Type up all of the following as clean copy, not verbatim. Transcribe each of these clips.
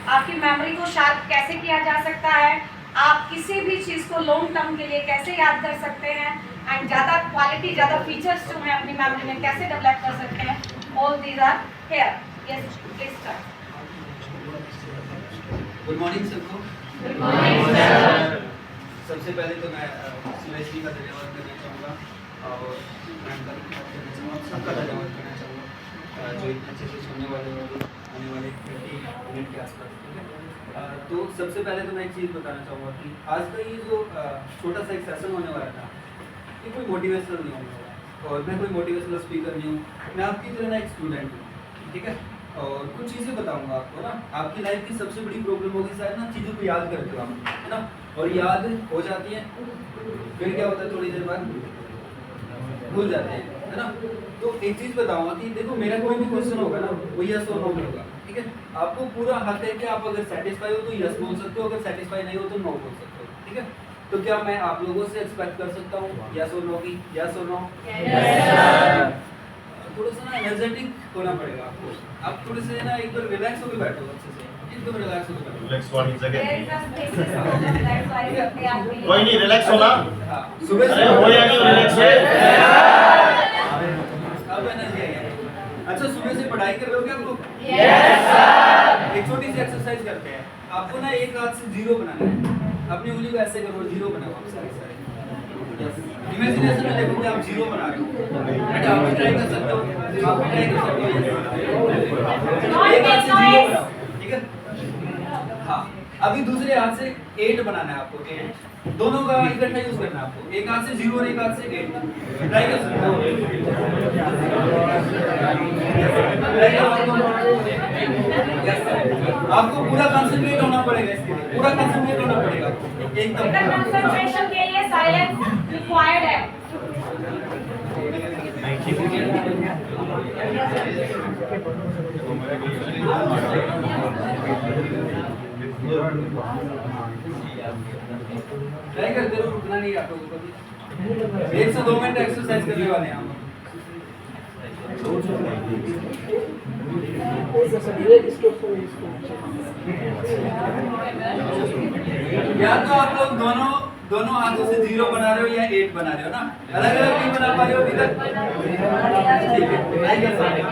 आपकी मेमोरी को शार्प कैसे किया जा सकता है, आप किसी भी चीज़ को लॉन्ग टर्म के लिए कैसे याद कर सकते हैं, एंड ज़्यादा क्वालिटी, ज़्यादा फीचर्स जो है अपनी मेमोरी में कैसे डेवलप कर सकते हैं, all these are here. Yes please start. Good morning सबको। Good morning sir. सबसे पहले तो मैं सुरेश जी का धन्यवाद करना चाहूँगा और मैम का भी करना चाहूँगा, सबका धन्यवाद करना चाहूँगा जो इतने अच्छे से सुनने वाले होंगे आने वाले 30 मिनट के आसपास। ठीक है, तो सबसे पहले तो मैं एक चीज़ बताना चाहूँगा कि आज का ये जो छोटा सा एक सेशन होने वाला था, ये कोई मोटिवेशनल नहीं होने वाला और मैं कोई मोटिवेशनल स्पीकर नहीं हूँ, मैं आपकी तरह ना एक स्टूडेंट हूँ। ठीक है, और कुछ चीज़ें बताऊंगा आपको ना। आपकी लाइफ की सबसे बड़ी प्रॉब्लम होगी शायद ना, चीज़ों को याद करते हो आप, है ना, और याद हो जाती है फिर क्या होता है थोड़ी देर बाद भूल जाते हैं, है ना। तो एक चीज़ बताऊंगा कि देखो मेरा कोई भी क्वेश्चन होगा ना वो यस और नो में होगा। ठीक है, आपको पूरा हक है कि आप अगर सेटिस्फाई हो तो यस बोल सकते हो, अगर सेटिस्फाई नहीं हो तो नो बोल सकते हो। ठीक है, तो क्या मैं आप लोगों से एक्सपेक्ट कर सकता हूँ यस और नो की? यस और नो? थोड़ा सा ना एनर्जेटिक होना पड़ेगा आपको। आप थोड़े से ना एक बार रिलैक्स होकर बैठो, अच्छे से एकदम रिलैक्स होकर बैठो। रिलैक्स वाली जगह कोई कोई नहीं, रिलैक्स होना। हाँ, सुबह से हो या नहीं रिलैक्स है। अब एनर्जी आई है। अच्छा, सुबह से पढ़ाई कर रहे हो क्या आप लोग? Yes sir. एक छोटी सी एक्सरसाइज करते हैं। आपको ना एक हाथ से जीरो बनाना है, अपनी उंगली को ऐसे करो, जीरो बनाओ आप सारे सारे। इमेजिनेशन में देखो कि आप जीरो बना रहे हो। बेटा आप भी ट्राई कर सकते हो, आप भी ट्राई कर सकते हो। एक हाथ से जीरो बनाओ, ठीक है। हाँ, अभी दूसरे हाथ से 8 बनाना है आपको। 8 दोनों का इकट्ठा यूज करना है आपको, एक हाथ से 0 और एक हाथ से 8। ट्राई कर सकते हो। आपको पूरा कंसंट्रेट होना पड़ेगा इसके लिए, पूरा कंसंट्रेट होना पड़ेगा एकदम। कंसंट्रेशन के लिए साइलेंस रिक्वायर्ड है। ट्राई करते रहो, रुकना नहीं आपको कभी। 1 से 2 मिनट एक्सरसाइज करने वाले हैं हम। या तो आप लोग दोनों हाथों से 0 बना रहे हो या 8 बना रहे हो ना, अलग अलग नहीं बना पा रहे हो अभी तक। ठीक है, ट्राई कर सकते हो।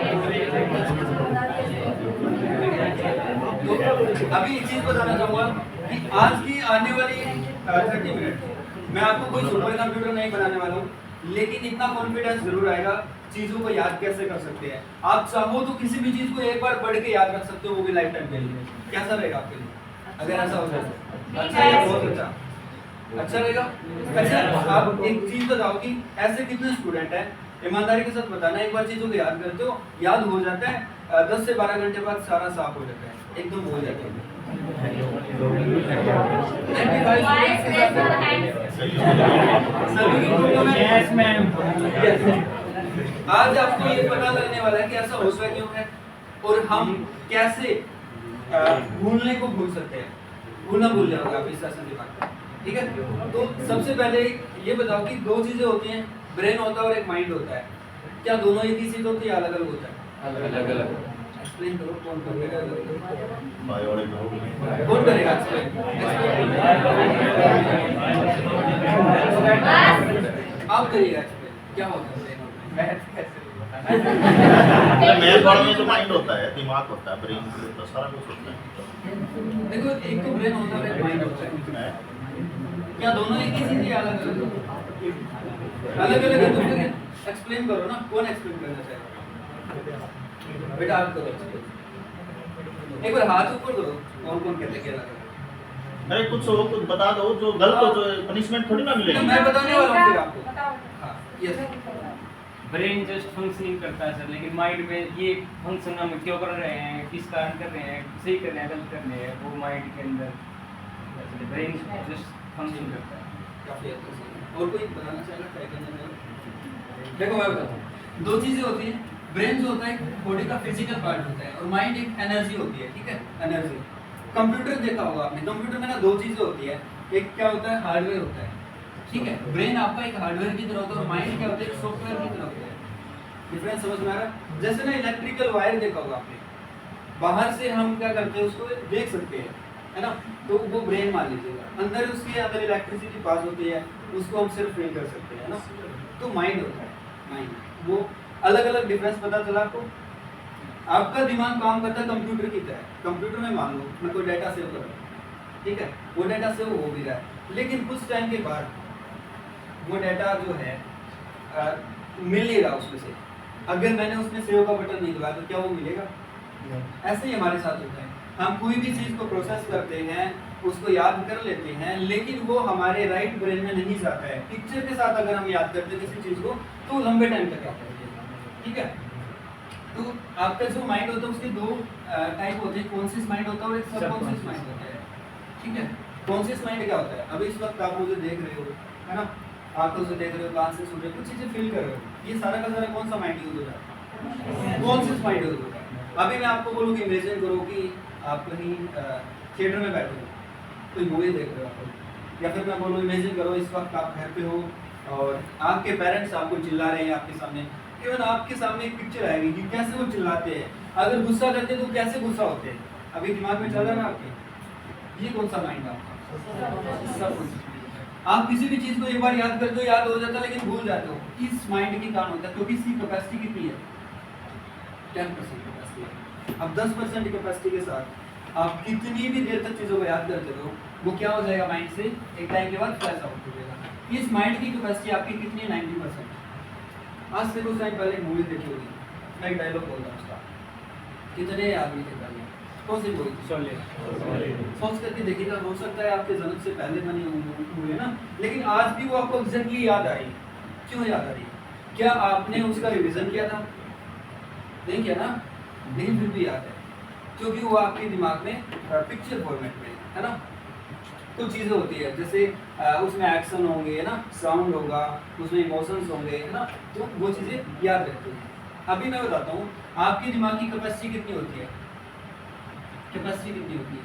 तो अभी एक चीज बताना चाहूंगा कि आज की आने वाली 30 मिनट मैं आपको कोई सुपर कंप्यूटर नहीं बनाने वाला हूँ, लेकिन इतना कॉन्फिडेंस जरूर आएगा चीजों को याद कैसे कर सकते हैं। आप चाहो तो किसी भी चीज को एक बार पढ़ के याद रख सकते हो, वो भी लाइफ टाइम के लिए। कैसा रहेगा आपके लिए अगर ऐसा हो जाए? अच्छा है, बहुत अच्छा, अच्छा रहेगा। अच्छा, आप एक चीज बताओ कि ऐसे कितने स्टूडेंट हैं, ईमानदारी के साथ बताना, एक बार चीजों को याद करते हो, याद हो जाता है, 10 से 12 घंटे बाद सारा साफ हो जाता है, एकदम हो जाता है। Yes ma'am. आज आपको ये पता लगने वाला है कि ऐसा होता क्यों है और हम कैसे भूलने को भूल सकते हैं। भूलना भूल जाओगे आप इस सेशन के बाद। ठीक है, तो सबसे पहले ये बताओ कि 2 चीजें होती हैं, ब्रेन होता है और एक माइंड होता है। क्या दोनों एक ही चीज होती है, अलग अलग होता है? अलग अलग। एक्सप्लेन करो, कौन करेगा? बायोलॉजी कौन करेगा एक्सप्लेन? आप करिएगा एक्सप्लेन, क्या होता है ब्रेन और मैथ कैसे? मेरे बारे में तो माइंड होता है, दिमाग होता है, ब्रेन होता है, सारा कुछ होता है। देखो, एक तो ब्रेन होता है, एक माइंड होता है। क्या दोनों एक ही चीज है, अलग अलग? अलग अलग है तो फिर एक्सप्लेन करो ना, कौन एक्सप्लेन करना चाहेगा? बेटा आप करो एक्सप्लेन। एक बार हाथ ऊपर करो, कौन कौन कहते हैं क्या अलग अलग? अरे कुछ हो तो बता दो, जो गलत हो जो पनिशमेंट थोड़ी ना तो मिलेगी। मैं बताने वाला हूँ फिर आपको। बताओ। हाँ, यस। ब्रेन जस्ट फंक्शनिंग करता है सर, लेकिन माइंड में ये फंक्शन हम क्यों कर रहे हैं, किस कारण कर रहे हैं, सही कर रहे हैं, गलत कर रहे हैं, वो माइंड के अंदर ब्रेन जस्ट फंक्शन करता है। काफी अच्छा सही। और कोई बताना चाहेगा, ट्राई करना चाहेगा? देखो मैं बताता हूँ, 2 चीजें होती हैं। ब्रेन जो होता है बॉडी का फिजिकल पार्ट होता है और माइंड एक एनर्जी होती है। ठीक है, एनर्जी। कंप्यूटर देखा होगा आपने, कंप्यूटर में ना 2 चीजें होती है, एक क्या होता है, हार्डवेयर होता है। ठीक है, ब्रेन आपका एक हार्डवेयर की तरह होता है और माइंड क्या होता है, एक सॉफ्टवेयर की तरह होता है। डिफरेंस समझ में आ रहा है? जैसे ना इलेक्ट्रिकल वायर देखा होगा आपने, बाहर से हम क्या करते हैं उसको देख सकते हैं, है ना, तो वो ब्रेन मान लीजिएगा, अंदर उसके अंदर इलेक्ट्रिसिटी पास होती है, उसको हम सिर्फ फील कर सकते हैं, है ना। तो माइंड होता है, माइंड वो अलग अलग डिफरेंस पता चला आपको। आपका दिमाग काम करता है कंप्यूटर की तरह। कंप्यूटर में मान लो मैं कोई डाटा सेव कर रहा हूँ, ठीक है, वो डाटा सेव हो भी रहा है, लेकिन कुछ टाइम के बाद वो डाटा जो है मिल नहीं रहा उसमें से। अगर मैंने उसमें सेव का बटन नहीं दबाया तो क्या वो मिलेगा? ऐसे ही हमारे साथ होता है, हम कोई भी चीज़ को प्रोसेस करते हैं, उसको याद कर लेते हैं, लेकिन वो हमारे राइट ब्रेन में नहीं जाता है। पिक्चर के साथ अगर हम याद करते हैं किसी चीज़ को तो लंबे टाइम तक याद करते हैं, ठीक है। तो आपका जो माइंड होता है उसके दो टाइप होते हैं, कॉन्शियस माइंड होता है और एक सबकॉन्शियस माइंड होता है, ठीक है। कॉन्शियस माइंड क्या होता है? अभी इस वक्त आप मुझे देख रहे हो, है ना, आंखों से देख रहे हो, कान से सुन रहे हो, कुछ चीज़ें फील कर रहे हो, ये सारा का सारा कौन सा माइंड यूज होता है? कॉन्शियस माइंड यूज होता है। अभी मैं आपको बोलूँ कि इमेजिन करो कि आप कहीं थिएटर में बैठे हो, कोई मूवी देख रहे हो आप, या फिर मैं बोलूँ इमेजिन करो इस वक्त आप घर पे हो और आपके पेरेंट्स आपको चिल्ला रहे हैं आपके सामने, इवन आपके सामने एक पिक्चर आएगी कि कैसे वो चिल्लाते हैं, अगर गुस्सा करते हैं तो कैसे गुस्सा होते हैं, अभी दिमाग में चल रहा है ना आपके। ये कौन सा माइंड है आपका? सब। आप किसी भी चीज़ को एक बार याद करते हो, याद हो जाता है, लेकिन भूल जाते हो। इस माइंड के कारण होता है, क्योंकि इसकी कैपेसिटी कितनी है? 10% कैपेसिटी है। अब 10% कैपेसिटी के साथ आप कितनी भी देर तक चीज़ों को याद करते हो, वो क्या हो जाएगा माइंड से एक टाइम के बाद फ्लैश आउट हो जाएगा। इस माइंड की कैपेसिटी आपकी कितनी है? 90%। आज से कुछ टाइम पहले एक मूवी देखी होगी, मैं एक डायलॉग बोलता हूँ उसका, कितने आदमी थे पहले, कौन सी मूवी? सोच करके देखिएगा, हो सकता है आपके जन्म से पहले बनी हुई है ना, लेकिन आज भी वो आपको एग्जैक्टली याद आ रही है। क्यों याद आ रही है? क्या आपने उसका रिवीजन किया था? नहीं किया ना, लेकिन फिर भी याद है, क्योंकि वो आपके दिमाग में पिक्चर फॉर्मेट में है ना। कुछ चीज़ें होती है जैसे उसमें एक्शन होंगे, है ना, साउंड होगा, उसमें इमोशंस होंगे, है ना, तो वो चीज़ें याद रहती हैं। अभी मैं बताता हूँ आपके दिमाग की कैपेसिटी कितनी होती है। कैपेसिटी कितनी होती है?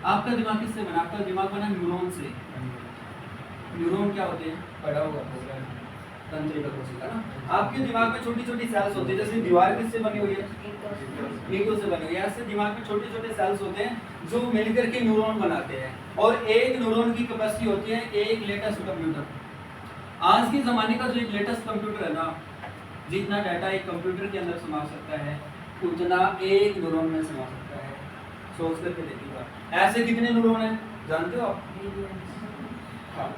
आपका दिमाग किससे बना? आपका दिमाग बना न्यूरॉन से। न्यूरॉन क्या होते हैं? पढ़ा होगा तंत्रिका कोशिका ना। आपके दिमाग में छोटी छोटी सेल्स होती है, जैसे दीवार किससे बनी हुई है? ईंटों से बनी हुई है। ऐसे दिमाग में छोटे छोटे सेल्स होते हैं जो मिलकर के न्यूरॉन बनाते हैं, और एक न्यूरॉन की कैपेसिटी होती है एक लेटेस्ट कंप्यूटर। आज के ज़माने का जो एक लेटेस्ट कंप्यूटर है ना, जितना डाटा एक कंप्यूटर के अंदर समा सकता है उतना एक न्यूरॉन में समा सकता है। सोच करके देखिएगा, ऐसे कितने न्यूरॉन हैं जानते हो आप? हाँ,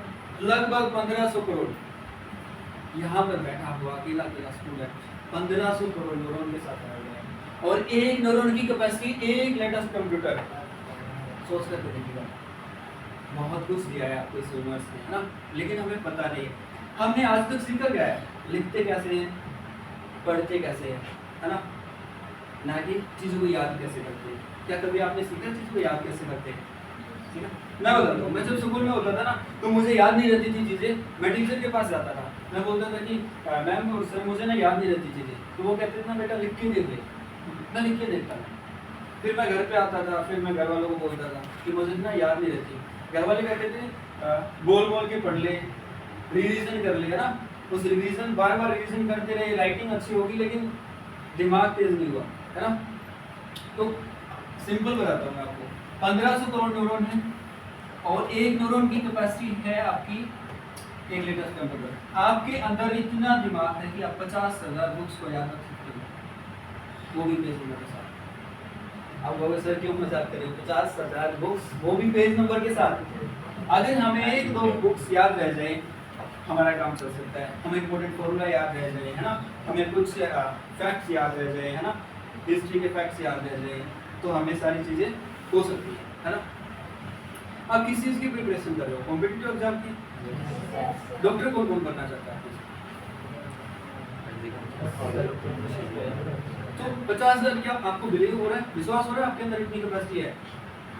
लगभग 1500 करोड़। यहाँ पर बैठा हुआ अकेला स्टूडेंट 1500 करोड़ न्यूरॉन के साथ आया हुआ है, और एक न्यूरॉन की कैपेसिटी एक लेटेस्ट कंप्यूटर। सोच करके देखिएगा, बहुत कुछ दिया है आपको इस यूनिवर्स ने, है ना, लेकिन हमें पता नहीं। हमने आज तक सीखा क्या है? लिखते कैसे हैं, पढ़ते कैसे हैं, है ना, ना कि चीज़ों को याद कैसे करते हैं। क्या कभी आपने सीखा चीज़ को याद कैसे करते हैं? ठीक है, मैं बताता हूँ। मैं जब स्कूल में होता था ना, तो मुझे याद नहीं रहती थी चीज़ें, मैं टीचर के पास जाता था, मैं बोलता था कि मैम और सर मुझे ना याद नहीं रहती चीज़ें, तो वो कहते थे ना बेटा लिख के दे दे। मैं लिख के देखता था, फिर मैं घर पे आता था, फिर मैं घर वालों को बोलता था कि मुझे ना याद नहीं रहती। घर वाले कहते थे बोल बोल के पढ़ ले, रिवीजन कर ले, है ना। उस रिवीजन बार बार रिवीजन करते रहे, राइटिंग अच्छी होगी लेकिन दिमाग तेज नहीं हुआ, है ना। तो सिंपल बताता हूँ मैं आपको, 1500 करोड़ न्यूरॉन है, और एक न्यूरॉन की कैपेसिटी है आपकी एक लेटेस्ट कंप्यूटर। आपके अंदर इतना दिमाग है कि आप 50,000 बुक्स को याद रख सकते हो, वो भी पेज नंबर के साथ। आप बोले सर क्यों मजाक कर रहे हो? 50,000 बुक्स, वो भी पेज नंबर के साथ। अगर हमें एक दो बुक्स याद रह जाए, हमारा काम चल सकता है। हमें इंपॉर्टेंट फॉर्मूला याद रह जाए, है ना, हमें कुछ फैक्ट्स याद रह जाए, है ना, हिस्ट्री के फैक्ट्स याद रह जाए, तो हमें सारी चीज़ें हो सकती है ना। आप किस चीज़ की प्रिपरेशन कर रहे हो? कॉम्पिटिटिव एग्जाम की? डॉक्टर कौन कौन बनना चाहता है? तो 50,000 क्या आपको बिलीव हो रहा है, विश्वास हो रहा है आपके अंदर इतनी कैपेसिटी है?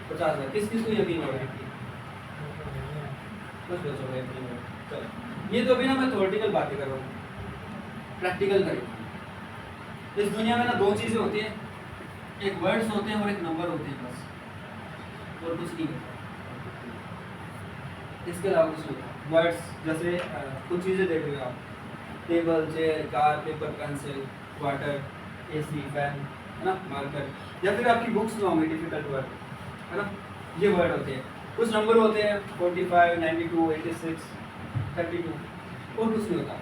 50,000 किस किस को यकीन हो रहा है? बस हो रहा है। चलो, ये तो अभी ना मैं थ्योरेटिकल बातें कर रहा हूँ, प्रैक्टिकल करें। इस दुनिया में ना दो चीज़ें होती हैं, एक वर्ड्स होते हैं और एक नंबर होते हैं, बस, और कुछ नहीं होता इसके अलावा कुछ नहीं होता। वर्ड्स जैसे कुछ चीज़ें देख रहे हो आप, table, chair, car, paper, pencil, water, AC, fan, है ना, मार्कर, या फिर आपकी बुक्स में होंगे डिफिकल्ट वर्ड, है ना, ये वर्ड होते हैं। कुछ नंबर होते हैं 45, 92, 86, 32, और कुछ नहीं होता।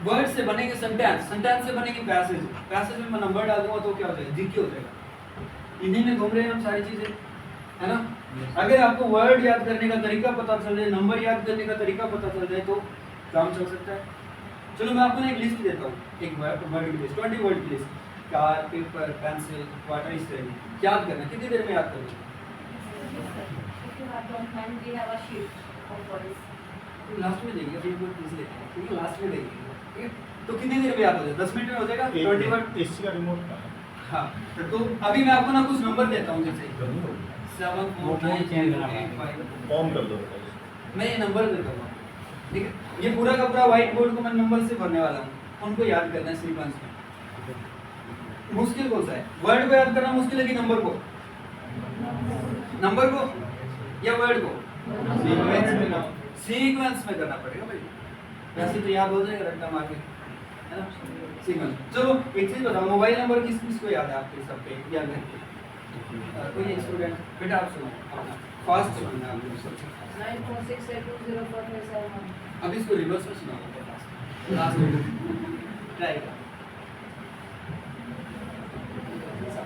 वर्ड से बनेंगे सेंटेंस, सेंटेंस से बनेंगे पैसेज, पैसेज में मैं नंबर डाल दूंगा तो क्या हो जाएगा, जीके हो जाएगा। इन्हीं में घूम रहे हैं हम सारी चीजें, है ना। अगर आपको वर्ड याद करने का तरीका पता चल जाए, नंबर याद करने का तरीका पता चल जाए तो काम चल सकता है। चलो मैं आपको ना एक लिस्ट देता हूँ, एक वर्ड की लिस्ट, 20 वर्ड की list, car, paper, pencil, water, इस तरह की याद करना। कितनी देर में याद करोगे? लास्ट में देंगे, फिर वो पूछ लेते हैं, ठीक है, लास्ट में देंगे, ठीक है। तो कितनी देर में याद हो जाए? 10 मिनट में हो जाएगा 20 वर्ड। एसी का रिमोट का हाँ, तो अभी मैं आपको ना कुछ नंबर देता हूँ, जैसे 7, 4, 9, 8, 5, ऑन कर दो। मैं ये नंबर देता हूँ, ठीक है। ये पूरा का पूरा व्हाइट बोर्ड को मैं नंबर से भरने वाला हूँ, उनको याद करना है सीक्वेंस में। मुश्किल कौन सा है? वर्ड को याद करना मुश्किल है कि नंबर को? नंबर को या वर्ड को? सीक्वेंस में करना पड़ेगा भाई, वैसे तो याद हो जाएगा रट्टा मार के, है ना। सीक्वेंस। चलो एक चीज बताओ, मोबाइल नंबर किस किस को याद है आपके सबके? याद है कोई स्टूडेंट? बेटा आप सुनो अपना फास्ट सुनना आप सबसे। 946820457। अब इसको रिवर्स में सुनाओ लास्ट में, ट्राई करो।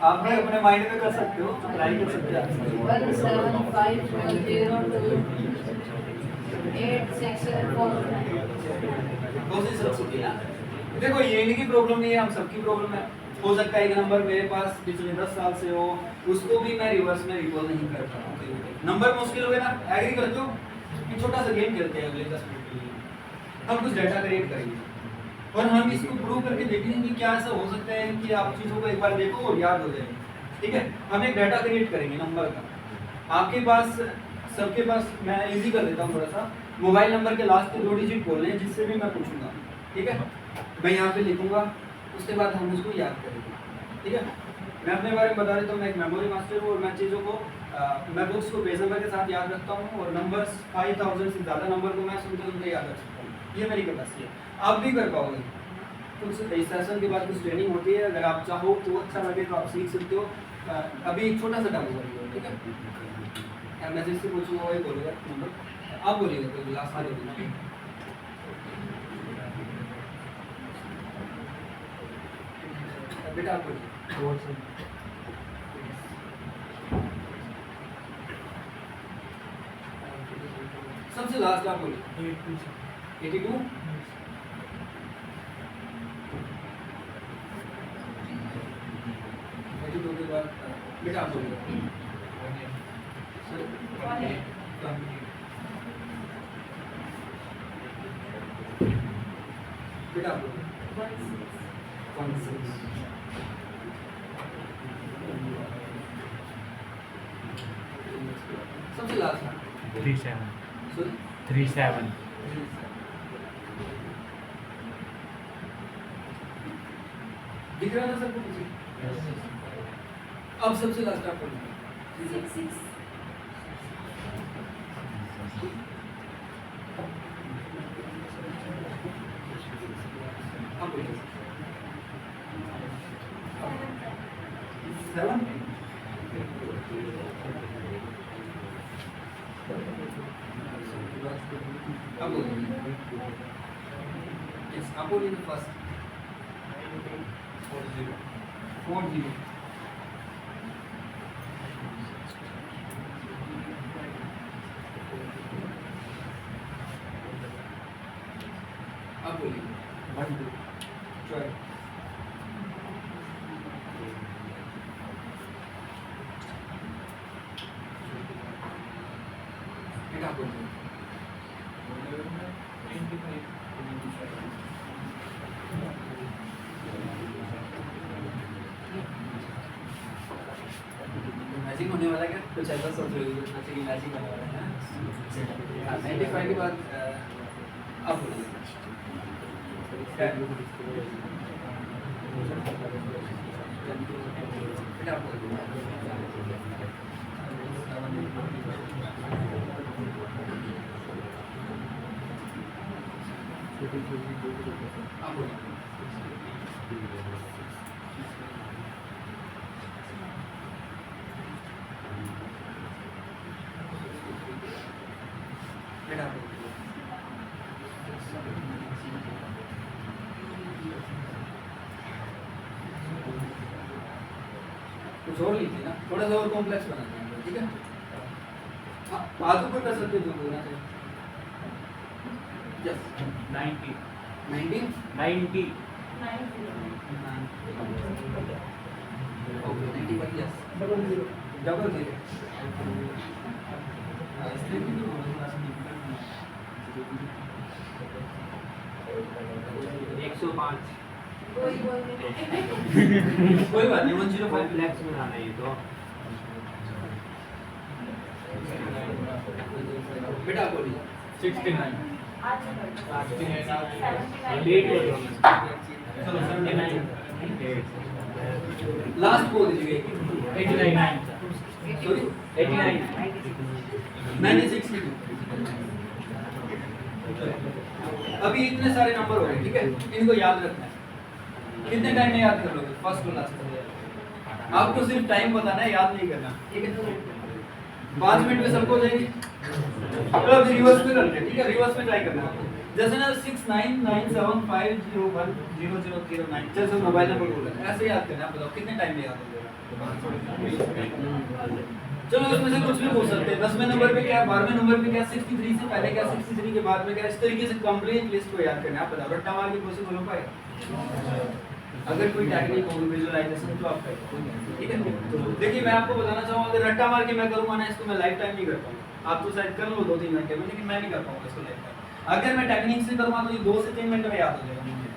आप भी अपने माइंड में कर सकते हो, ट्राई कर सकते हो। 175028674। कोशिश सबकी है ना। देखो ये इनकी प्रॉब्लम नहीं है, हम सबकी प्रॉब्लम है। हो सकता है एक नंबर मेरे पास पिछले 10 साल से हो, उसको भी मैं रिवर्स में रिकॉल नहीं कर पा रहा हूँ। नंबर मुश्किल हो गया ना। एग्री करते हो कि छोटा सा गेम खेलते हैं अगले 10 मिनट के लिए, हम कुछ डाटा क्रिएट करेंगे और हम इसको प्रूव करके देखेंगे कि क्या ऐसा हो सकता है कि आप चीज़ों को एक बार देखो और याद हो जाए। ठीक है, हम एक डाटा क्रिएट करेंगे नंबर का। आपके पास सबके पास, मैं इजी कर देता हूँ थोड़ा सा, मोबाइल नंबर के लास्ट के 2 डिजिट बोलने हैं जिससे भी मैं पूछूंगा। ठीक है, मैं यहाँ पे लिखूंगा, उसके बाद हम उसको याद करेंगे। ठीक है, मैं अपने बारे में बता देता हूँ, मैं एक मेमोरी मास्टर हूँ और मैं चीज़ों को मैं बुक्स को पेज नंबर के साथ याद रखता हूँ और नंबर्स 5000 से ज़्यादा नंबर को मैं सुनते याद रख सकता हूँ। ये मेरी कैपेसिटी है, आप भी कर पाओगे। कुछ इस सेशन के बाद कुछ ट्रेनिंग होती है, अगर आप चाहो तो अच्छा लगे तो आप सीख सकते हो। अभी एक छोटा सा डाउन करिए, ठीक है। मैं जिससे पूछूंगा वही बोलेगा नंबर, आप बोलिएगा कोई लास्ट में बोलिए। बेटा आप बोलिए। सबसे लास्ट आप बोलिए। 82 82 के बाद बेटा आप बोलिए। बेटा आप बोलिए। 16 सबसे लास्ट 37 सॉरी 37 दिख रहा है ना सबको पीछे? अब सबसे लास्ट आप बोलिए। 66। आप बोलिए। 7 अब बोलिए। यस, आप बोलिए फर्स्ट। 40 अब बोलिए। 1 2 12 बेटा आप बोलिए। मैजिक होने वाला क्या? कुछ ऐसा सोच रहे हो जैसे कि मैजिक होने वाला है ना? 95 के बाद अब बोलिए। बेटा आप बोलिए। आप बोलिए। कुछ और लीजिए ना, थोड़ा सा और कॉम्प्लेक्स बनाते हैं, ठीक है। हाँ, आगे कोई कर सकते हो जो बोलना चाहिए। Yes 90 90 90 okay 91 yes double zero कोई बोल कोई बात नहीं 105 कॉम्प्लेक्स में आना ये तो बेटा बोलिए 69 लेट हो चलो 79 89 लास्ट बोल दीजिए 89 सॉरी 89 96 अभी इतने सारे नंबर हो गए, ठीक है, इनको याद रखना है। कितने टाइम में याद कर लोगे फर्स्ट टू लास्ट? आपको सिर्फ टाइम बताना है, याद नहीं करना, ठीक है। 5 मिनट में सबको हो जाएगी। तो अभी रिवर्स में करते हैं, ठीक है, रिवर्स में ट्राई करना है। जैसे ना 6997500009 जैसे मोबाइल नंबर बोल रहे हैं, ऐसे याद करना है। आप बताओ कितने टाइम में याद हो जाएगा? चलो इसमें से कुछ भी पूछ सकते हैं। 10वें नंबर पे क्या है, 12वें नंबर पे क्या, 63 से पहले क्या, 63 के बाद में क्या, इस तरीके से कंप्लीट लिस्ट को याद करना है। आप बताओ रट्टा मार के पॉसिबल हो पाएगा? अगर कोई टेक्निक हो विजुअलाइजेशन तो आप करें, ठीक है। तो देखिए मैं आपको बताना चाहूँगा, अगर रट्टा मार के मैं करूँगा ना इसको, मैं लाइफ टाइम नहीं कर पाऊँगा। आप तो शायद कर लो 2-3 घंटे में, लेकिन मैं नहीं कर पाऊँगा इसको लाइफ टाइम। अगर मैं टेक्निक से करूँगा तो ये 2 से 3 मिनट में याद हो जाएगा मुझे।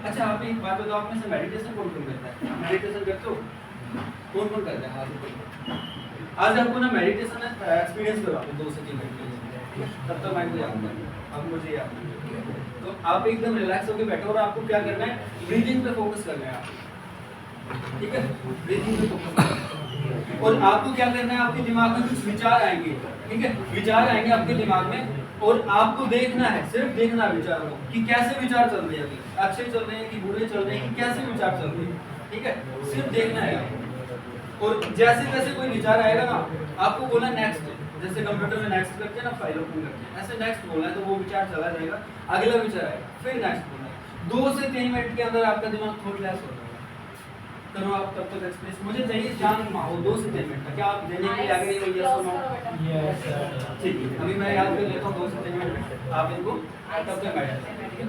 अच्छा आप एक बात बताओ, आप में से मेडिटेशन कौन कौन करता है? मेडिटेशन करते हो? कौन कौन करता है? आज आपको ना मेडिटेशन एक्सपीरियंस करवाते 2 से 3 घंटे, तब तक मैं याद कर, अब मुझे याद नहीं। तो आप एकदम रिलैक्स होकर बैठो और आपको क्या करना है, ब्रीथिंग पे फोकस करना है आप, ठीक है, ब्रीथिंग पे फोकस करना है। और आपको क्या करना है, आपके दिमाग में कुछ विचार आएंगे, ठीक है, विचार आएंगे आपके दिमाग में, और आपको देखना है, सिर्फ देखना है विचारों को कि कैसे विचार चल रहे हैं, अभी अच्छे चल रहे हैं कि बुरे चल रहे हैं, कि कैसे विचार चल रहे हैं, ठीक है, सिर्फ देखना है आपको। और जैसे जैसे कोई विचार आएगा ना, आपको बोलना नेक्स्ट, जैसे कंप्यूटर में नेक्स्ट करते हैं ना, फाइल ओपन करते हैं, ऐसे नेक्स्ट बोलना है, तो वो विचार चला जाएगा, अगला विचार आएगा, फिर नेक्स्ट बोलना है। 2 से 3 मिनट के अंदर आपका दिमाग थोड़ा लेस हो जाएगा। करो आप तब तक एक्सप्रेस, मुझे चाहिए शांत माहौल 2 से 3 मिनट का। क्या आप देने के लिए आगे नहीं हो? यस ठीक है, अभी मैं याद कर लेता हूँ 2 से 3 मिनट में, आप इनको तब तक बैठ जाए, ठीक है।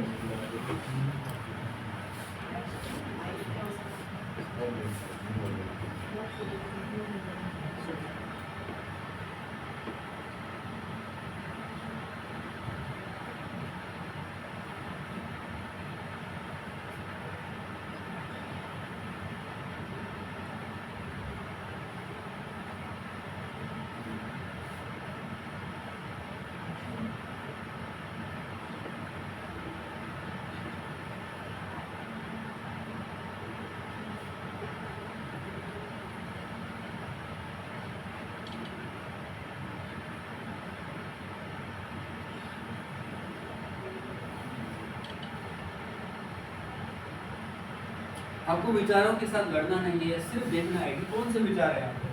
आपको विचारों के साथ लड़ना नहीं है, सिर्फ देखना है कि कौन से विचार है आपको।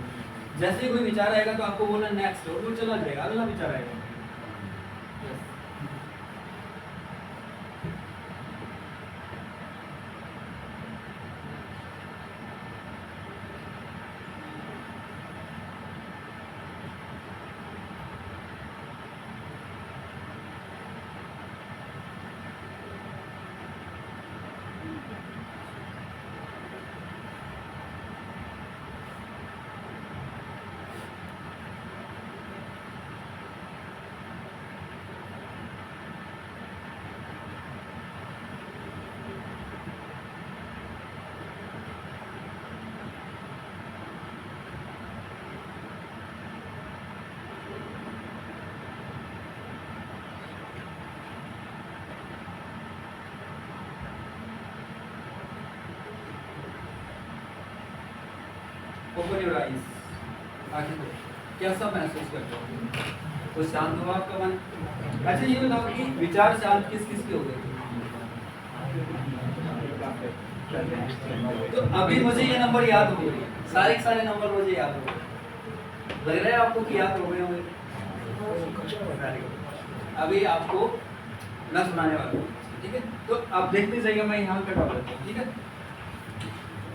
जैसे ही कोई विचार आएगा तो आपको बोलना नेक्स्ट, और वो चला जाएगा, अगला विचार आएगा। ओपन योर आईज, आंखें खोलो। कैसा महसूस करते हो? तो शांत हुआ आपका मन? अच्छा ये बताओ कि विचार शांत किस किस के हो गए? तो अभी मुझे ये नंबर याद हो गए, सारे के सारे नंबर मुझे याद हो गए। लग रहा है आपको कि याद हो गए होंगे? अभी आपको मैं सुनाने वाला हूँ, ठीक है। तो आप देखते जाइएगा, मैं यहाँ पे डाल देता हूँ, ठीक है।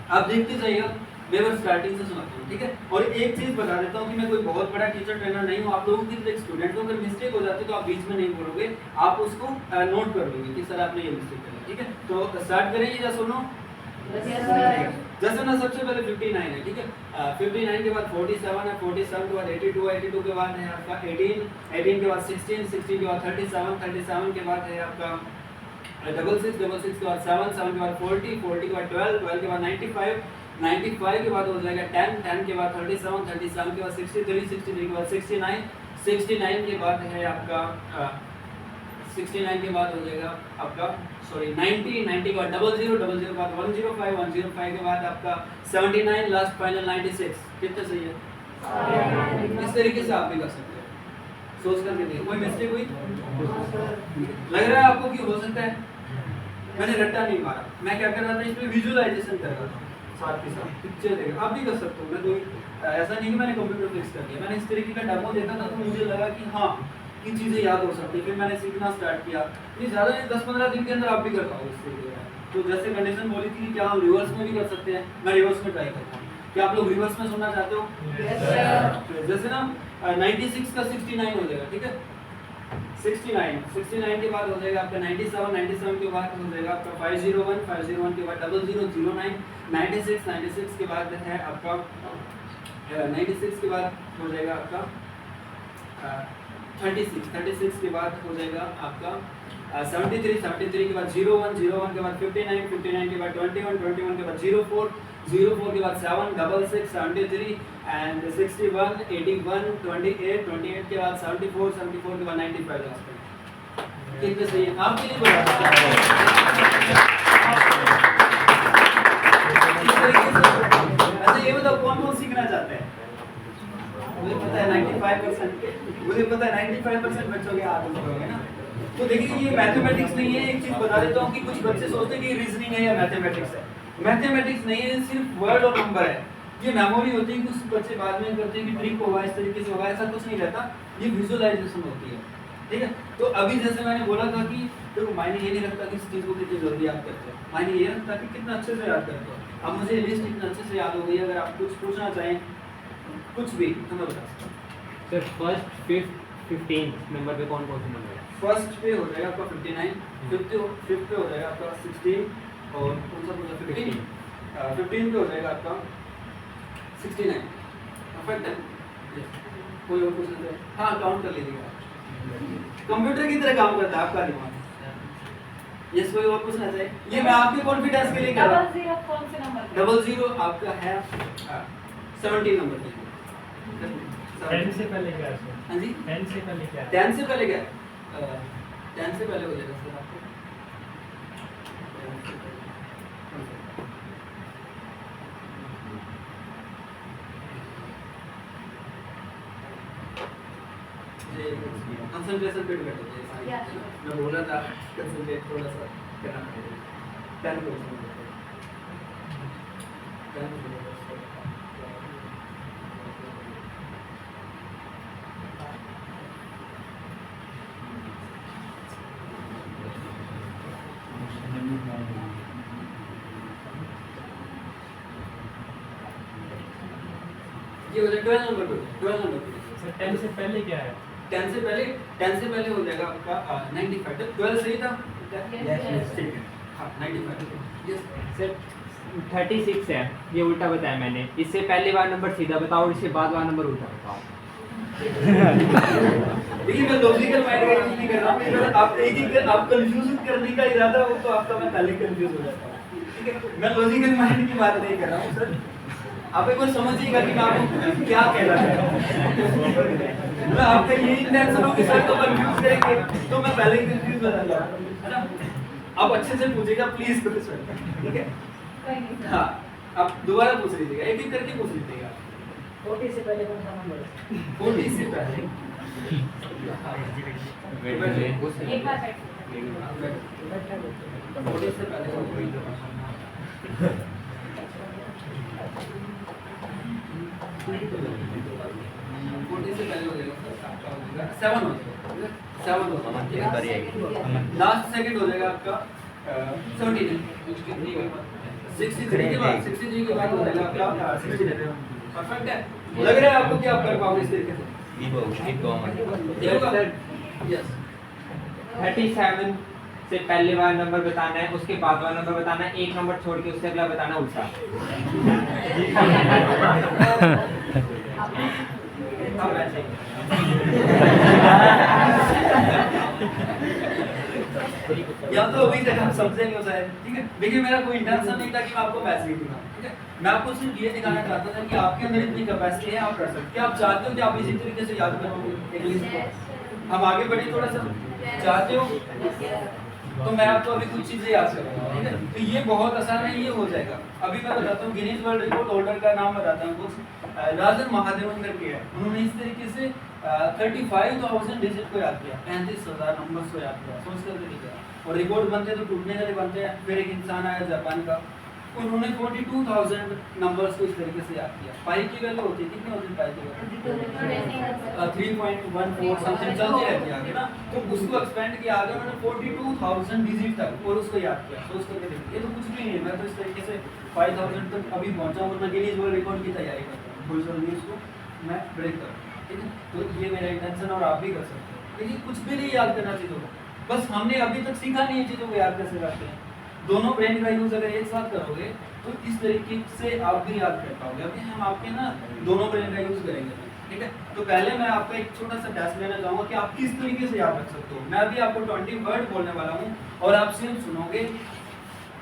आप देखते जाइएगा मैं बस स्टार्टिंग से सुनाता हूँ, ठीक है। और एक चीज़ बता देता हूँ कि मैं कोई बहुत बड़ा टीचर ट्रेनर नहीं हूँ। आप लोगों की तरह स्टूडेंट को अगर मिस्टेक हो जाती है तो आप बीच में नहीं बोलोगे, आप उसको नोट कर लोगे कि सर आपने ये मिस्टेक करी, ठीक है। तो स्टार्ट करेंगे या सुनो? जैसे ना सबसे पहले 59 है, ठीक है। 59 के बाद 47 है, 47 के बाद 82 है, 82 के बाद है आपका 18, 18 के बाद 16, 16 के बाद 37, 37 के बाद है आपका 66, 66 के बाद 7, 7 के बाद 40, 40 के बाद 12, 12 के बाद 95, 95 के बाद हो जाएगा 10, 10 के बाद 37, 37 के बाद 63, 63 के बाद 69, 69 के बाद है आपका 69 के बाद हो जाएगा आपका 90, 90 के बाद 00, 00 के बाद 105, 105 के बाद आपका 79, लास्ट फाइनल 96। कितना सही है? इस तरीके से आप भी कर सकते हो, सोच करके देखिए। कोई मिस्टेक हुई लग रहा है आपको कि हो सकता है? मैंने रट्टा नहीं मारा, मैं क्या कर रहा था, इसमें विजुअलाइजेशन कर रहा था साथ के साथ, पिक्चर देखा। आप भी कर सकते हो, मैं कोई ऐसा नहीं कि मैंने कंप्यूटर फिक्स कर दिया। मैंने इस तरीके का डेमो देखा था तो मुझे लगा कि हाँ ये चीज़ें याद हो सकती है, फिर मैंने सीखना स्टार्ट किया। ये ज़्यादा नहीं, 10-15 दिन के अंदर आप भी कर पाओगे इस तरीके का। तो जैसे कंडीशन बोली थी कि क्या हम रिवर्स में भी कर सकते हैं, मैं रिवर्स में ट्राई करता हूँ। क्या आप लोग रिवर्स में सुनना चाहते हो? जैसे ना 96 का 69 हो जाएगा, ठीक है। 69 के बाद हो जाएगा आपका 97, 97 के बाद हो जाएगा आपका 501, 501 के बाद 0009, 96, 96 के बाद है आपका 96 के बाद हो जाएगा आपका 36, 36 के बाद हो जाएगा आपका 73, 73 के बाद 01, 01 के बाद 59, 59 के बाद 21, 21 के बाद 04, 04 के बाद 7, 66, 73 एंड 61, 81, 28, 28 के बाद 74, 74 के बाद 95 लास्ट में। कितने सही है? आपके लिए बता अच्छा ये बताओ कौन कौन सीखना चाहते हैं? मुझे पता है 95%, मुझे पता है 95% बच्चों के हाथ में होंगे ना। तो देखिए ये मैथमेटिक्स नहीं है। एक चीज बता देता हूँ कि कुछ बच्चे सोचते हैं कि रीजनिंग है या मैथमेटिक्स है। मैथमेटिक्स नहीं है, सिर्फ वर्ड और नंबर है। ये मेमोरी होती है। कुछ बच्चे बाद में करते हैं कि ट्रिक होगा, इस तरीके से होगा, ऐसा कुछ नहीं रहता। ये विजुअलाइजेशन होती है, ठीक है। तो अभी जैसे मैंने बोला था कि देखो मायने ये नहीं रखता कि इस चीज़ को कितनी जल्दी याद करते हो, मायने ये रखता कि कितना अच्छे से याद करते हो। अब मुझे लिस्ट इतना अच्छे से याद हो गई, अगर आप कुछ पूछना चाहें कुछ भी तो मैं बता सकता हूँ। सर फर्स्ट, फिफ्थ, 15 नंबर पे कौन कौन से नंबर है? फर्स्ट पे हो जाएगा आपका 59, फिफ्थ पे हो जाएगा आपका 16 और कौन सा बोला 15 पे हो जाएगा आपका 69। परफेक्ट है। कोई और पूछ सकते हैं? हाँ काउंट कर लीजिएगा। कंप्यूटर की तरह काम करता है आपका दिमाग। यस, कोई और पूछना चाहिए? ये मैं आपके कॉन्फिडेंस के लिए कर रहा हूँ। 00 कौन से नंबर? 00 आपका है 17 नंबर। 10 से पहले क्या है? हाँ जी 10 से पहले क्या है? 10 से पहले क्या? 10 से पहले हो जाएगा सर आपको। कंसंट्रेशन पे डिपेंड होता है। मैं बोल रहा था कंसंट्रेट थोड़ा सा करना पड़ेगा। 10%। ये हो जाएगा 12 नंबर पे। 12 नंबर पे सर 10 से पहले क्या है? 10 से पहले हो जाएगा आपका 95। तो 12 सही था? ठीक है। हाँ 95। यस सर 36 है, ये उल्टा बताया मैंने। इससे पहले वाला नंबर सीधा बताओ, इससे बाद वाला नंबर उल्टा बताओ। देखिए मैं लॉजिकल माइंड का यूज नहीं कर रहा हूँ। अगर आप एक ही आप कंफ्यूज करने का इरादा हो तो आपका मैं पहले कंफ्यूज हो जाता हूँ, ठीक है। मैं लॉजिकल माइंड की बात नहीं कर रहा हूँ सर। आप एक बार समझिएगा कि मैं आपको क्या कह रहा है। मैं आपका यही इंटेंशन हो कि सर को कंफ्यूज करेंगे तो मैं पहले ही कंफ्यूज हो जाता हूँ, है ना। आप अच्छे से पूछिएगा प्लीज क्वेश्चन, ठीक है। हाँ आप दोबारा पूछ लीजिएगा, एक एक करके पूछ लीजिएगा। 40 से पहले कौन सा नंबर है? 40 से पहले एक बार बैठ 40 से पहले 40 से पहले हो जाएगा सर, आपका हो जाएगा 7 हो जाएगा, 7 हो जाएगा। लास्ट सेकंड हो जाएगा आपका 17। 63 के बाद 63 के बाद हो जाएगा क्या 60 ले रहे हो परफेक्ट है लग रहा है आपको कि आप कर पाओगे इस तरीके से ये होगा यस 37 से पहले वाला नंबर बताना है, उसके बाद वाला नंबर बताना है, एक नंबर छोड़ के उससे अगला बताना उल्टा। या तो अभी तक हम समझे नहीं हो शायद ठीक है देखिए मेरा कोई इंटेंशन नहीं था कि मैं आपको मैथ्स नहीं दूंगा ठीक है मैं आपको सिर्फ ये दिखाना चाहता था कि आपके अंदर इतनी कैपेसिटी है आप कर सकते हैं आप चाहते हो कि आप इसी तरीके से याद करोगे इंग्लिश को हम आगे बढ़े थोड़ा सा चाहते हो तो मैं आपको अभी कुछ चीजें याद करूंगा ठीक है तो ये बहुत आसान है ये हो जाएगा अभी मैं बताता हूँ गिनीज वर्ल्ड रिकॉर्ड होल्डर का नाम बताता हूँ राजन महादेवन करके है उन्होंने इस तरीके से 35,000 डिजिट को याद किया 35,000 नंबर्स को याद किया सोच करके देखा और रिकॉर्ड बनते तो टूटने वाले बनते हैं फिर एक इंसान आया जापान का उन्होंने 42,000 नंबर्स को इस तरीके से याद किया पाई की वैल्यू होती है कितनी होती है पाई की वैल्यू 3.14 समथिंग चलती रहती है आगे ना तो उसको एक्सपेंड किया आगे उन्होंने 42,000 डिजिट तक और उसको याद किया सोच करके देखिए ये तो कुछ भी नहीं है मैं तो इस तरीके से 5,000 तक अभी पहुंचा हूं मैं गिनीज वर्ल्ड रिकॉर्ड की तैयारी करता हूं भूल जल्दी उसको मैं ब्रेक करूं ठीक है तो ये मेरा इंटेंशन और आप भी कर सकते हो देखिए कुछ भी नहीं याद करना चीज़ों को बस हमने अभी तक सीखा नहीं है चीज़ों को याद कैसे करते हैं दोनों ब्रेन का यूज अगर एक साथ करोगे तो इस तरीके से आप भी याद कर पाओगे अभी हम आपके ना दोनों ब्रेन का यूज करेंगे ठीक है तो पहले मैं आपका एक छोटा सा टेस्ट लेना चाहूंगा कि आप किस तरीके से याद रख सकते हो मैं अभी आपको 20 वर्ड बोलने वाला हूँ और आप सिर्फ सुनोगे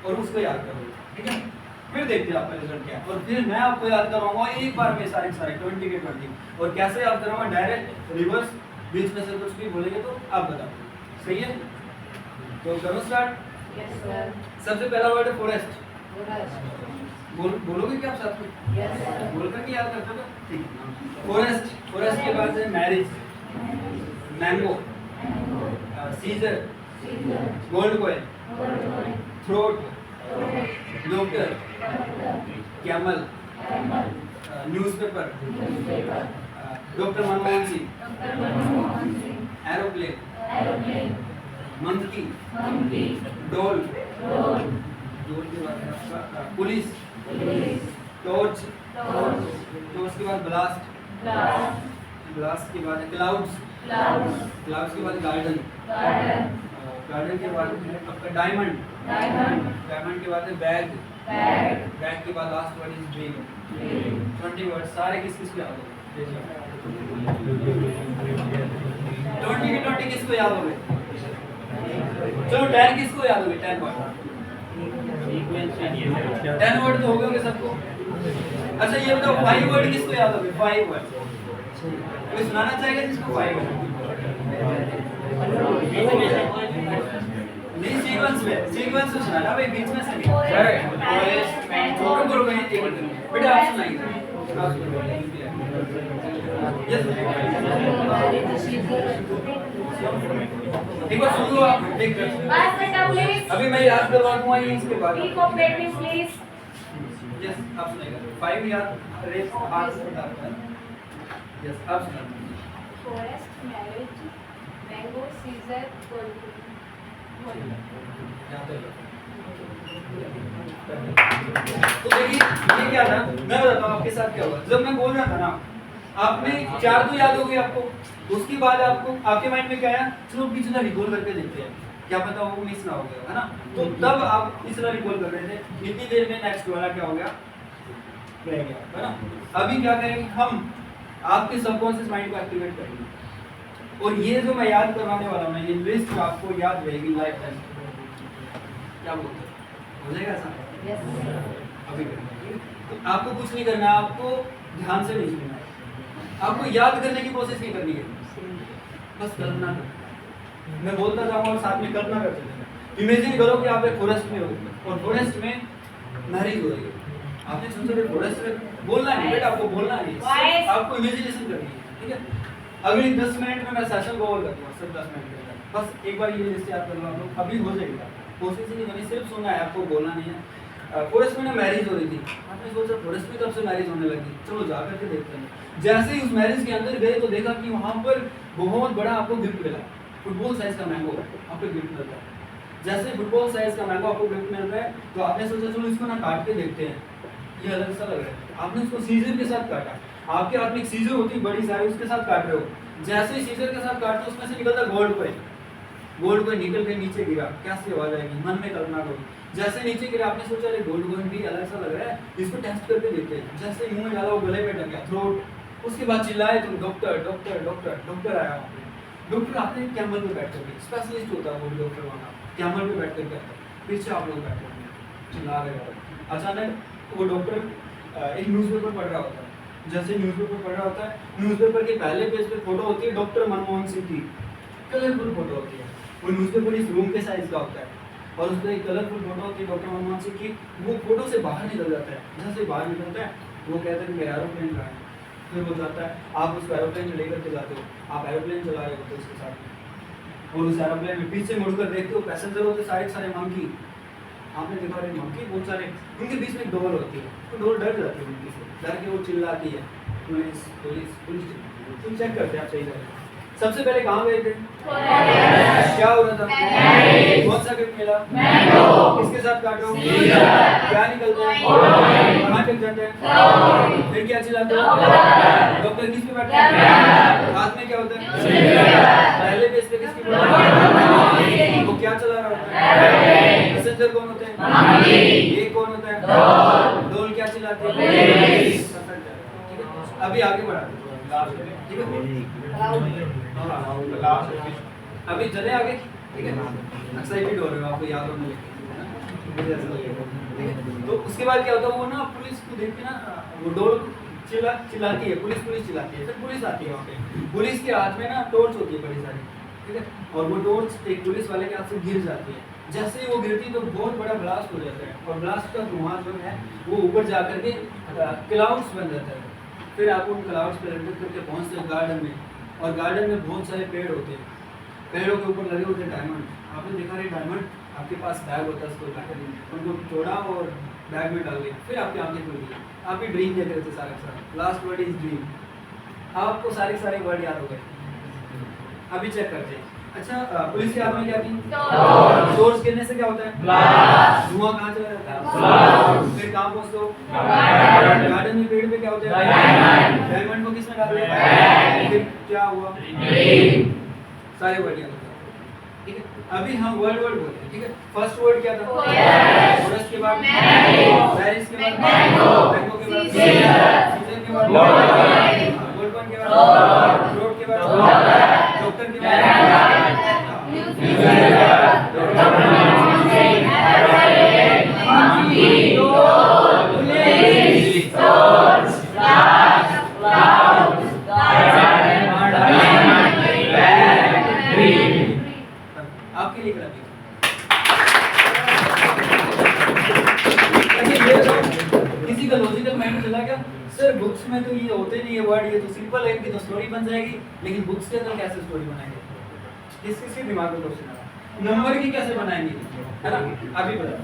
और उसको याद करोगे ठीक है फिर देखते हैं आपका रिजल्ट क्या है और फिर मैं आपको याद करवाऊंगा एक बार में सारे 20 के 20 और कैसे याद करवाऊंगा डायरेक्ट रिवर्स बीच में से कुछ भी बोलेंगे तो आप बताओ सही है तो करो स्टार्ट यस सर सबसे पहला वर्ड है फॉरेस्ट बोलोगे क्या आप साथ में यस सर बोल करके याद करते हो ठीक फॉरेस्ट फॉरेस्ट के बाद है marriage mango scissor gold coin throat doctor camel newspaper doctor Manmohan Singh aeroplane monkey doll doll के बाद है आपका पुलिस टॉर्च टॉर्च के बाद ब्लास्ट ब्लास्ट के बाद है क्लाउड्स क्लाउड्स के बाद गार्डन गार्डन के बाद है आपका डायमंड डायमंड के बाद है बैग बैग के बाद last word is dream 20 word सारे किस किस को याद हो 20 के 20 किसको याद हो गए चलो 10 किसको याद हो गए 10 वर्ड 10 वर्ड तो हो गए सबको अच्छा ये बताओ 5 वर्ड किसको याद हो गए 5 वर्ड कोई सुनाना चाहेगा जिसको 5 वर्ड नहीं सीक्वेंस में सुनाना भाई बीच में से नहीं रुको बेटा आप सुनाइए एक बार सुन लो आप देख कर अभी मैं याद करवा दूंगा ये इसके बाद यस आप सुनाइएगा 5 याद रेस हाथ से बताता है यस आप सुनाइए forest marriage mango scissor gold तो देखिए ये क्या था मैं बताता हूँ आपके साथ क्या हुआ जब मैं बोल रहा था ना आपने 4 तो याद हो गए आपको उसके बाद आपको आपके माइंड में क्या आया चलो पिछला रिकॉल करके देखते हैं क्या पता वो मिस ना हो गया है ना तो तब आप पिछला रिकॉल कर रहे थे इतनी देर में नेक्स्ट वाला क्या हो गया रह गया है ना अभी क्या करेंगे हम आपके सबकॉन्शियस माइंड को एक्टिवेट करेंगे और ये जो मैं याद करवाने वाला हूँ ये लिस्ट आपको याद रहेगी लाइफ टाइम क्या बोलते हैं हो जाएगा ऐसा अभी तो आपको कुछ नहीं करना है आपको ध्यान से नहीं सुनना है आपको याद करने की कोशिश नहीं करनी है बस कल्पना करो मैं बोलता जाऊंगा और साथ में कल्पना करते जाओ इमेजिन करो कि आप एक फॉरेस्ट में हो और फॉरेस्ट में मैरिज हो रही है आपने सोचा फॉरेस्ट में बोलना नहीं बेटा आपको बोलना नहीं आपको इमेजिनेशन करनी है ठीक है अगली 10 मिनट में मैं सेशन को ओवर कर दूंगा सिर्फ 10 मिनट के अंदर बस एक बार ये लिस्ट याद कर लो आप लोग अभी हो जाएगा कोशिश ही नहीं करनी सिर्फ सुनना है आपको बोलना नहीं है फॉरेस्ट में ना मैरिज हो रही थी आपने सोचा फॉरेस्ट में कब से मैरिज होने लगी चलो जा करके देखते हैं जैसे ही उस मैरिज के अंदर गए तो देखा कि वहाँ पर बहुत बड़ा आपको गिफ्ट मिला फुटबॉल साइज का मैंगो आपको गिफ्ट मिलता है जैसे फुटबॉल साइज का मैंगो आपको गिफ्ट मिल रहा है, तो आपने सोचा चलो इसको ना काट के देखते हैं, ये अलग सा लग रहा है, आपने उसको सीजर के साथ काटा, आपके हाथ में एक सीजर होती है बड़ी सारी, उसके साथ काट रहे हो, जैसे ही सीजर के साथ काटते उसमें से निकलता गोल्ड कॉइन, गोल्ड कॉइन निकल के नीचे गिरा, कैसी आवाज आएगी, मन में कल्पना करो, जैसे नीचे गिरा आपने सोचा अरे गोल्ड कॉइन भी अलग सा लग रहा है, इसको टेस्ट करके देखते हैं, जैसे मुंह में डाला वो गले में डल गया, थ्रोट, उसके बाद चिल्लाए तुम डॉक्टर डॉक्टर डॉक्टर, डॉक्टर आया वहाँ पे, डॉक्टर आते हैं कैमल पे बैठ करके, स्पेशलिस्ट होता है वो डॉक्टर वहाँ, कैमल पे बैठ करके आता है, पीछे आप लोग बैठे होंगे, चिल्ला रहे हो, अचानक वो डॉक्टर एक न्यूज़पेपर पढ़ रहा होता है, जैसे न्यूज़पेपर पढ़ रहा होता है, न्यूज़पेपर के पहले पेज पे फोटो होती है डॉक्टर मनमोहन सिंह की, कलरफुल फोटो होती है, वो न्यूज़पेपर इस रूम के साइज का होता है, और उस पर एक कलरफुल फोटो होती है डॉक्टर मनमोहन सिंह की, वो फोटो से बाहर निकल जाता है, जैसे बाहर निकलता है वो कहता है कि मैं एरोप्लेन का है, फिर वो जाता है, आप उसको एरोप्लेन में लेकर के जाते हो, आप एरोप्लेन चला रहे होते हो उसके साथ, और उस एरोप्लेन में पीछे मुड़कर देखते हो पैसेंजर होते सारे मंकी, आपने देखा अरे मंकी बहुत सारे, उनके बीच में एक डोर होती है, तो डोर डर जाती है उनकी से, डर के वो चिल्लाती है, पुलिस पुलिस पुलिस, तुम चेक करते हैं आप सही तरह। सबसे पहले कहाँ गए थे? क्या हो रहा था? कौन सा गिफ्ट मिला? किसके साथ काटो? क्या निकलता है? कहाँ तक जाता है? फिर क्या चिल्लाते हो? डॉक्टर किस पे बैठा है? हाथ में क्या होता है? पहले पेज पे किसकी पकड़? वो क्या चला रहा होता है? पैसेंजर कौन होते हैं? ये कौन होता है? डोल क्या चिल्लाते हैं? अभी आगे बढ़ाते हैं, ठीक है? अभी चले आगे, ठीक है? एक्साइटेड हो रहे हो, आपको याद होने लगे, ठीक है? तो उसके बाद क्या होता है, वो ना पुलिस को देख के ना वो डोर चिल्लाती है, पुलिस पुलिस चिल्लाती है, फिर पुलिस आती है वहाँ पे, पुलिस के हाथ में ना टॉर्च होती है बड़ी सारी, ठीक है? और वो टॉर्च एक पुलिस वाले के हाथ से गिर जाती है, जैसे ही वो गिरती है तो बहुत बड़ा ब्लास्ट हो जाता है, और ब्लास्ट का धुआं जो है वो ऊपर जा करके क्लाउड्स बन जाता है, फिर आप उन क्लाउड्स पे लटक करके पहुँचते हैं गार्डन में, और गार्डन में बहुत सारे पेड़ होते हैं, पेड़ों के ऊपर लगे होते हैं डायमंड, आपने देखा रहे डायमंड, आपके पास बैग होता है उसको लाकर उनको तोड़ा और बैग में डाल दिया, फिर आपकी आंखें खुल गई, आपकी ड्रीम देख रहे थे सारे, लास्ट वर्ड इज ड्रीम, आपको सारे वर्ड याद हो गए। अभी चेक करते हैं, अच्छा पुलिस के हाथ में क्या थी? टॉर्च गिरने से क्या होता है? धुआं कहाँ चला जाता है? फिर कहाँ पहुँचते हो? गार्डन में पेड़ पे क्या होता है? डायमंड को किसने डाल दिया? फिर क्या हुआ? सारे वर्ड याद होते हैं, ठीक है? अभी हम वर्ड बोलते हैं, ठीक है? फर्स्ट वर्ड क्या था? फॉरेस्ट के बाद पेरिस के बाद मैंगो के बाद सीजर के बाद गोल्ड कॉइन के बाद रोड के बाद डॉक्टर के बाद आपके लिए करा किसी का लॉजिकल माइंड चला गया, सर बुक्स में तो ये होते नहीं है वर्ड, ये तो सिंपल है, इनकी तो स्टोरी बन जाएगी, लेकिन बुक्स के अंदर कैसे स्टोरी बनाएंगे? किसके दिमाग में क्वेश्चन आ रहा, नंबर की कैसे बनाएंगे, है ना? अभी बता,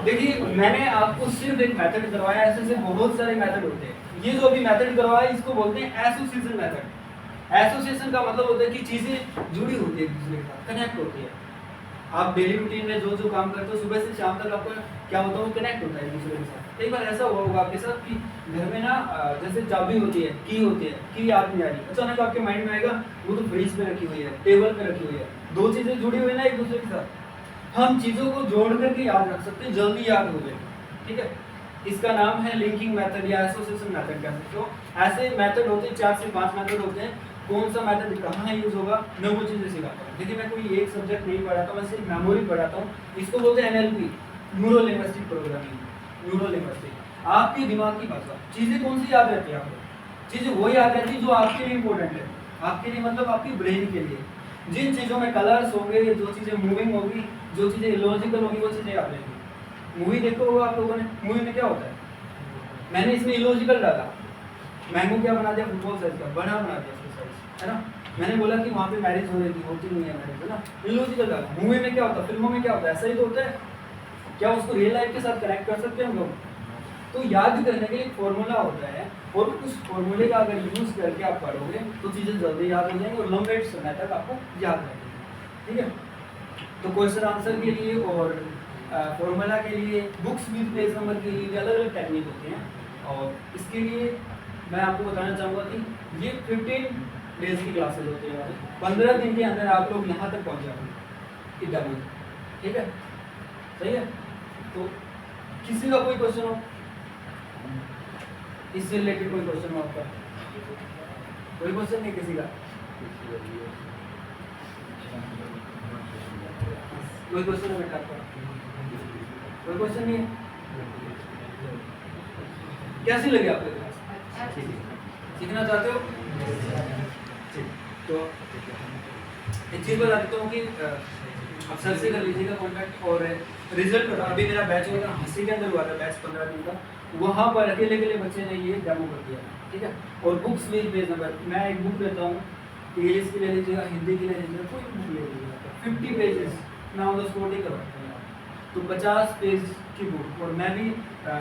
देखिए मैंने आपको सिर्फ एक मेथड करवाया, ऐसे बहुत सारे मेथड होते हैं, ये जो अभी मेथड करवाया इसको बोलते हैं एसोसिएशन मेथड। एसोसिएशन का मतलब होता है कि चीजें जुड़ी होती है एक दूसरे के साथ, कनेक्ट होती है। आप डेली रूटीन में जो काम करते हो सुबह से शाम तक आपका क्या होता है, वो कनेक्ट होता है एक दूसरे के साथ। कई बार ऐसा हुआ होगा आपके साथ कि घर में ना जैसे चाबी होती है, की होती है, की याद नहीं आ रही, अचानक आपके माइंड में आएगा वो तो फ्रिज पे रखी हुई है, टेबल पे रखी हुई है, दो चीजें जुड़ी हुई ना एक दूसरे के साथ, हम चीजों को जोड़ करके याद रख सकते हैं, जल्दी याद हो जाए, ठीक है? इसका नाम है लिंकिंग मेथड या एसोसिएशन मेथड कह सकते हो। ऐसे मेथड होते हैं, 4 से 5 मेथड होते हैं। कौन सा मेथड कहाँ यूज होगा मैं वो चीज़ें सिखाता हूँ। देखिए मैं कोई एक सब्जेक्ट नहीं पढ़ाता, मैं सिर्फ मेमोरी पढ़ाता हूँ। इसको बोलते हैं NLP, neuro linguistic programming. Neuro linguistic आपके दिमाग की भाषा। चीज़ें कौन सी याद रहती है आपको? चीज़ें वो याद रहती है जो आपके लिए इंपॉर्टेंट है, आपके लिए मतलब आपकी ब्रेन के लिए। जिन चीज़ों में कलर्स होंगे, जो चीज़ें मूविंग होगी, जो चीज़ें इलॉजिकल होगी, वो चीज़ें याद रहेंगी। मूवी देखो होगा आप लोगों ने, मूवी में क्या होता है, मैंने इसमें इलॉजिकल डाला, मैंगो क्या बना दिया, फुटबॉल साइज का बड़ा बना दिया उसका साइज, है ना। मैंने बोला कि वहाँ पे मैरिज हो रही थी, होती नहीं है मैरिज, है ना, इलॉजिकल डाला। मूवी में क्या होता है, फिल्मों में क्या होता है, ऐसा ही तो होता है। क्या उसको रियल लाइफ के साथ कनेक्ट कर सकते हैं हम लोग? तो याद करने के लिए एक फॉर्मूला होता है, और उस फॉर्मूले का अगर यूज करके आप पढ़ोगे तो चीज़ें जल्दी याद हो जाएंगी और लंबे समय तक आपको याद रहेंगी। ठीक है, तो क्वेश्चन आंसर के लिए और फॉर्मूला के लिए, बुक्स विद पेज नंबर के लिए अलग अलग टेक्निक होते हैं। और इसके लिए मैं आपको बताना चाहूँगा कि ये 15 डेज की क्लासेस होती है, 15 दिन के अंदर आप लोग यहाँ तक पहुँच जाओगे डेमो। ठीक है, सही है। तो किसी का कोई क्वेश्चन हो, इससे रिलेटेड कोई क्वेश्चन हो आपका? कोई क्वेश्चन नहीं किसी का? कोई क्वेश्चन है बेटा आपका? कोई क्वेश्चन नहीं है? कैसी लगी आपको क्लास? सीखना चाहते हो? तो एक चीज़ बता देता हूँ कि आप सर से कर लीजिएगा कॉन्टैक्ट। और रिजल्ट अभी मेरा बैच हुआ था हंसी के अंदर हुआ था, बैच 15 दिन का, वहाँ पर अकेले अकेले बच्चे ने ये डेमो कर दिया। ठीक है, और बुक्स विद पेज नंबर, मैं एक बुक लेता हूँ, इंग्लिश की ले लीजिएगा, हिंदी की ले लीजिएगा, कोई बुक ले लीजिएगा, 50 पेजेस मैं ऑन द स्पॉट ही करवाता हूँ। तो 50 पेज की बुक, और मैं भी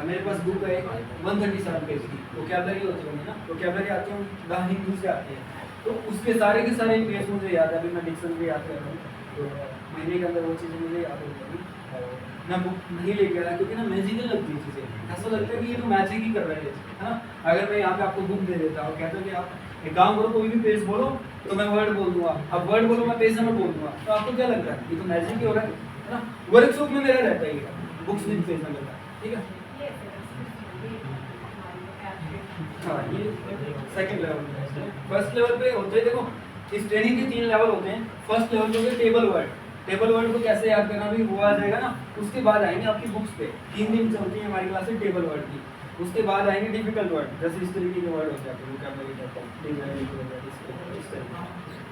मेरे पास बुक है 137 पेज की, वोकैबुलरी होती है ना, वोकैबुलरी आती है द हिंदू से आती है, तो उसके सारे के सारे पेज मुझे याद है। अभी मैं डिक्शनरी याद कर रहा हूँ, तो महीने के अंदर वो चीज़ें मुझे याद हो जाएगी। और मैं बुक नहीं लेके आया क्योंकि ना मैजिकल लगती है चीज़ें, ऐसा लगता है कि ये तो मैजिक ही कर रहे हैं, है ना। अगर मैं यहाँ पे आपको बुक दे देता और कहता हूँ कि आप एक काम करो, कोई भी पेज बोलो तो मैं वर्ड बोल दूंगा, अब वर्ड बोलो मैं पेज नंबर बोल दूंगा, तो आपको क्या लगता है? ये तो मैजिक ही हो रहा है ना। वर्कशॉप में मेरा रहता है ये बुक्स विद पेज नंबर का। ठीक है, हाँ, ये सेकंड लेवल में। फर्स्ट लेवल पे होते हैं, देखो इस ट्रेनिंग के 3 लेवल होते हैं। फर्स्ट लेवल पे होते टेबल वर्ड, टेबल वर्ड को कैसे याद करना भी वो आ जाएगा ना। उसके बाद आएंगे आपकी बुक्स पे, 3 दिन चलती है हमारी क्लासेस टेबल वर्ड की। उसके बाद आएंगे डिफिकल्ट वर्ड, जैसे इस तरीके के वर्ड होते हैं,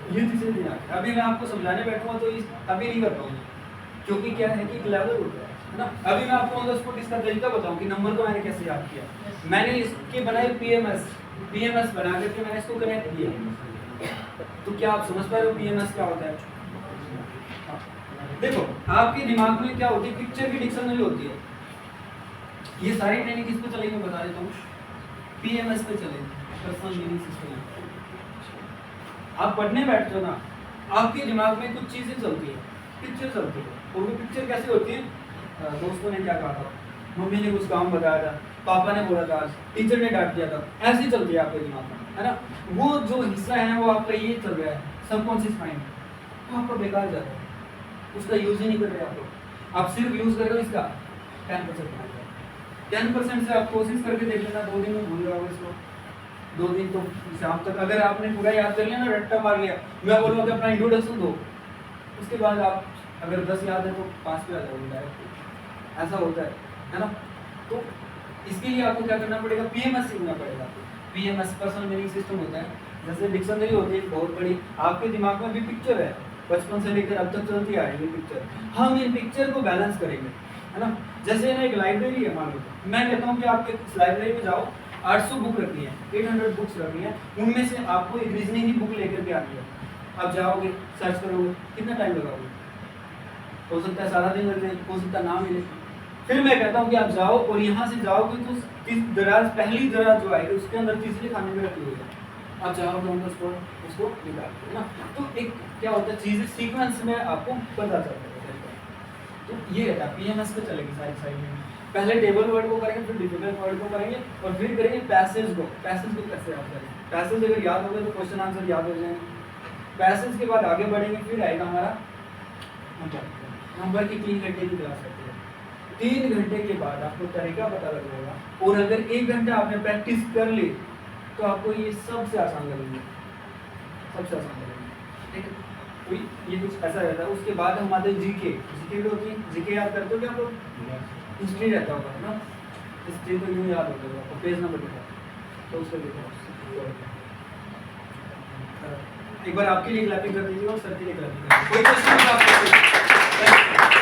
ये तीसरे दिन आते हैं। अभी मैं आपको समझाने बैठूंगा तो अभी नहीं कर पाऊंगा, क्योंकि क्या है कि लेवल होता है ना। अभी मैं आपको ऑन द स्पॉट इसका तरीका बताऊं कि नंबर को मैंने कैसे याद किया। मैंने इसकी बनाई पीएमएस बना करके मैंने इसको कनेक्ट किया। तो क्या आप समझ पा रहे हो पीएमएस क्या होता है? देखो आपके दिमाग में क्या होती है, पिक्चर की डिक्शनरी होती है। ये सारी ट्रेनिंग किस पे चलेगी मैं बता देता हूँ, पीएमएस पे चलेगी, पर्सनल मीनिंग सिस्टम। आप पढ़ने बैठते हो ना, आपके दिमाग में कुछ चीजें चलती है, पिक्चर चलती है। और वो पिक्चर कैसे होती है? दोस्तों ने क्या कहा था, मम्मी ने कुछ काम बताया था, पापा ने बोला था, टीचर ने डांट दिया था, ऐसी चलती है आपके दिमाग में, है ना। वो जो हिस्सा है वो आपका ये चल रहा है सबकॉन्शियस माइंड, वो आपका बेकार जा रहा है, उसका यूज ही नहीं कर रहे आप लोग। आप सिर्फ यूज कर रहे हो इसका 10%। 10% से आप कोशिश करके देख लेना, 2 दिन में भूल जाओगे इसको। 2 दिन तो शाम तक अगर आपने पूरा याद कर लिया ना, रट्टा मार लिया, मैं बोलूँगा कि अपना इंट्रोडक्शन दो, उसके बाद आप अगर 10 याद है तो 5 पे आ जाओगे डायरेक्ट, ऐसा होता है ना। तो इसके लिए आपको क्या करना पड़ेगा, पीएमएस सीखना पड़ेगा। पीएमएस पर्सनल मीनिंग सिस्टम होता है, जैसे डिक्शनरी होती है बहुत बड़ी, आपके दिमाग में भी पिक्चर है, बचपन से लेकर अब तक चलती आ रही है पिक्चर। हम इन पिक्चर को बैलेंस करेंगे, है ना। जैसे ना एक लाइब्रेरी है, मान लो मैं कहता हूँ कि आप एक लाइब्रेरी में जाओ, 800 बुक रखनी है, 800 बुक्स रखनी है, उनमें से आपको एक रीजनिंग की बुक लेकर के आनी है। आप जाओगे, सर्च करोगे, कितना टाइम लगाओगे? हो सकता है सारा दिन लग जाए, हो सकता है ना मिले। फिर मैं कहता हूँ कि आप जाओ और यहाँ से जाओगे तो दराज, पहली दराज जो आएगी उसके अंदर तीसरे खाने में रखी होगी, आप जाओगे ऑन द स्पॉट उसको निकालते, है ना। तो एक क्या होता है, चीज़ें सीक्वेंस में आपको पता चलता है। तो ये रहता है पीएमएस पे चलेगी साइड में। पहले टेबल वर्ड को करेंगे, फिर डिफिकल्ट वर्ड को करेंगे, और फिर करेंगे पैसेज को। पैसेज को कैसे याद करेंगे? पैसेज अगर याद हो गए तो क्वेश्चन आंसर याद हो जाएंगे। पैसेज के बाद आगे बढ़ेंगे, फिर आएगा हमारा नंबर की 3 घंटे की क्लास होती है। 3 घंटे के बाद आपको तरीका पता लग जाएगा, और अगर 1 घंटा आपने प्रैक्टिस कर ली तो आपको ये सबसे आसान लगेंगे, सबसे आसान लगेंगे। ठीक है, तो ये कुछ ऐसा रहता है। उसके बाद हम आते हैं जीके। जीके भी होती है, जीके याद करते हो क्या आप लोग? हिस्ट्री रहता होगा, है ना। हिस्ट्री तो यूँ याद होता है आपको, पेज नंबर लिखा तो उसको देखो। एक बार आपके लिए क्लैपिंग कर दीजिए और सर के लिए क्लैपिंग कर दीजिए। कोई क्वेश्चन आपको?